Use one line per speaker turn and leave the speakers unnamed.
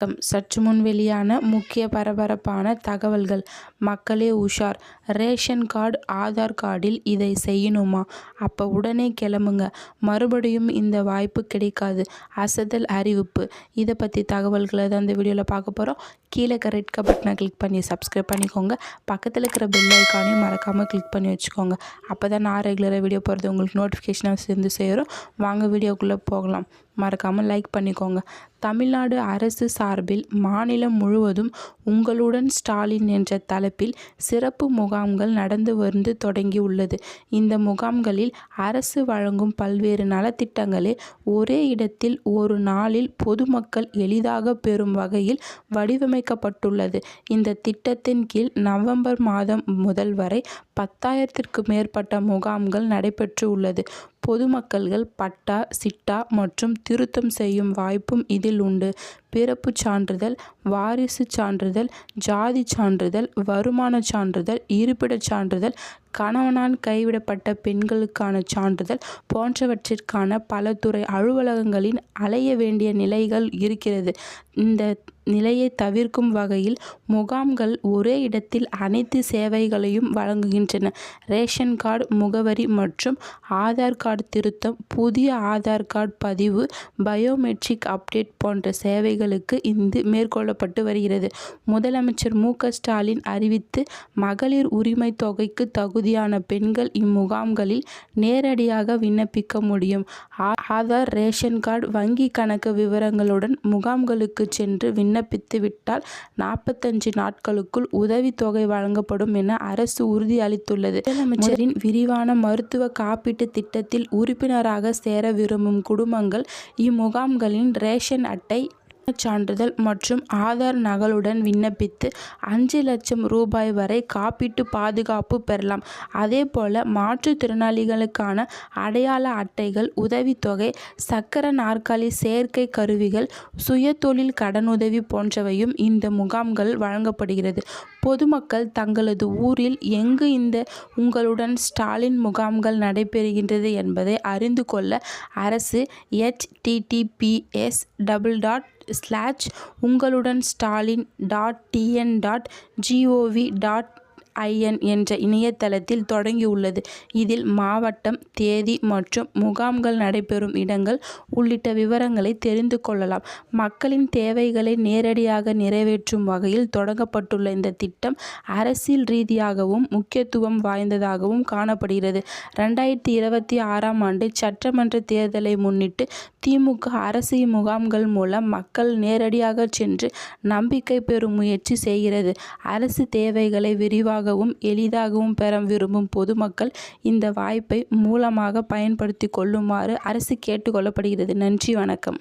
சற்று முன் வெளியான முக்கிய பரபரப்பான தகவல்கள். மக்களே உஷார். ரேஷன் கார்டு, ஆதார் கார்டில் இதை செய்யணுமா? அப்போ உடனே கிளம்புங்க. மறுபடியும் இந்த வாய்ப்பு கிடைக்காது. அசத்தல் அறிவிப்பு. இதை பற்றி தகவல்களை தான் இந்த வீடியோவில் பார்க்க போகிறோம். கீழே ரெட் பட்டனை கிளிக் பண்ணி சப்ஸ்கிரைப் பண்ணிக்கோங்க. பக்கத்தில் இருக்கிற பெல் ஐக்கானையும் மறக்காமல் கிளிக் பண்ணி வச்சுக்கோங்க. அப்போ தான் நான் ரெகுலராக வீடியோ போகிறது உங்களுக்கு நோட்டிஃபிகேஷனாக சேர்ந்து சேரும். வாங்க வீடியோக்குள்ளே போகலாம். மறக்காமல் லைக் பண்ணிக்கோங்க. தமிழ்நாடு அரசு சார்பில் மாநிலம் முழுவதும் உங்களுடன் ஸ்டாலின் என்ற தலைப்பில் சிறப்பு முகாம்கள் நடந்து வந்து தொடங்கியுள்ளது. இந்த முகாம்களில் அரசு வழங்கும் பல்வேறு நலத்திட்டங்களை ஒரே இடத்தில் ஒரு நாளில் பொதுமக்கள் எளிதாக பெறும் வகையில் வடிவமைக்கப்பட்டுள்ளது. இந்த திட்டத்தின் கீழ் நவம்பர் மாதம் முதல் வரை 10,000க்கும் மேற்பட்ட முகாம்கள் நடைபெற்று உள்ளது. பொதுமக்கள்கள் பட்டா, சிட்டா மற்றும் திருத்தம் செய்யும் வாய்ப்பும் இதில் உண்டு. பிறப்புச் சான்றிதழ், வாரிசு சான்றிதழ், ஜாதி சான்றிதழ், வருமான சான்றிதழ், இருப்பிடச் சான்றிதழ், கணவனால் கைவிடப்பட்ட பெண்களுக்கான சான்றிதழ் போன்றவற்றிற்கான பல துறை அலுவலகங்களில் அலைய வேண்டிய நிலைகள் இருக்கிறது. இந்த நிலையை தவிர்க்கும் வகையில் முகாம்கள் ஒரே இடத்தில் அனைத்து சேவைகளையும் வழங்குகின்றன. ரேஷன் கார்டு முகவரி மற்றும் ஆதார் கார்டு திருத்தம், புதிய ஆதார் கார்டு பதிவு, பயோமெட்ரிக் அப்டேட் போன்ற சேவைகளுக்கு இது மேற்கொள்ளப்பட்டு வருகிறது. முதலமைச்சர் மு.க.ஸ்டாலின் அறிவித்து மகளிர் உரிமை தொகைக்கு தகுதியான பெண்கள் இம்முகாம்களில் நேரடியாக விண்ணப்பிக்க முடியும். ஆதார், ரேஷன் கார்டு, வங்கி கணக்கு விவரங்களுடன் முகாம்களுக்கு சென்று விண்ணப்பித்து விட்டால் 45 நாட்களுக்குள் உதவித்தொகை வழங்கப்படும் என அரசு உறுதி அளித்துள்ளது. முதலமைச்சரின் விரிவான மருத்துவ காப்பீட்டு திட்டத்தில் உறுப்பினராக சேர விரும்பும் குடும்பங்கள் இம்முகாம்களின் ரேஷன் அட்டை, சான்றிதழ் மற்றும் ஆதார் நகலுடன் விண்ணப்பித்து 5 லட்சம் ரூபாய் வரை காப்பீட்டு பாதுகாப்பு பெறலாம். அதேபோல மாற்றுத்திறனாளிகளுக்கான அடையாள அட்டைகள், உதவித்தொகை, சக்கர நாற்காலி சேர்க்கை கருவிகள், சுயதொழில் கடனுதவி போன்றவையும் இந்த முகாம்கள் வழங்கப்படுகிறது. பொதுமக்கள் தங்களது ஊரில் எங்கு இந்த உங்களுடன் ஸ்டாலின் முகாம்கள் நடைபெறுகின்றது என்பதை அறிந்து கொள்ள அரசு https://ungaludanstalin.tn.gov.in என்ற இணையதளத்தில் தொடங்கியுள்ளது. இதில் மாவட்டம், தேதி மற்றும் முகாம்கள் நடைபெறும் இடங்கள் உள்ளிட்ட விவரங்களை தெரிந்து கொள்ளலாம். மக்களின் தேவைகளை நேரடியாக நிறைவேற்றும் வகையில் தொடங்கப்பட்டுள்ள இந்த திட்டம் அரசியல் ரீதியாகவும் முக்கியத்துவம் வாய்ந்ததாகவும் காணப்படுகிறது. 2026ஆம் ஆண்டு சட்டமன்ற தேர்தலை முன்னிட்டு திமுக அரசு முகாம்கள் மூலம் மக்கள் நேரடியாக சென்று நம்பிக்கை பெறும் முயற்சி செய்கிறது. அரசு தேவைகளை விரிவாகவும் எளிதாகவும் பெற விரும்பும் பொதுமக்கள் இந்த வாய்ப்பை மூலமாக பயன்படுத்திக் கொள்ளுமாறு அரசு கேட்டுக் கொள்ளப்படுகிறது. நன்றி, வணக்கம்.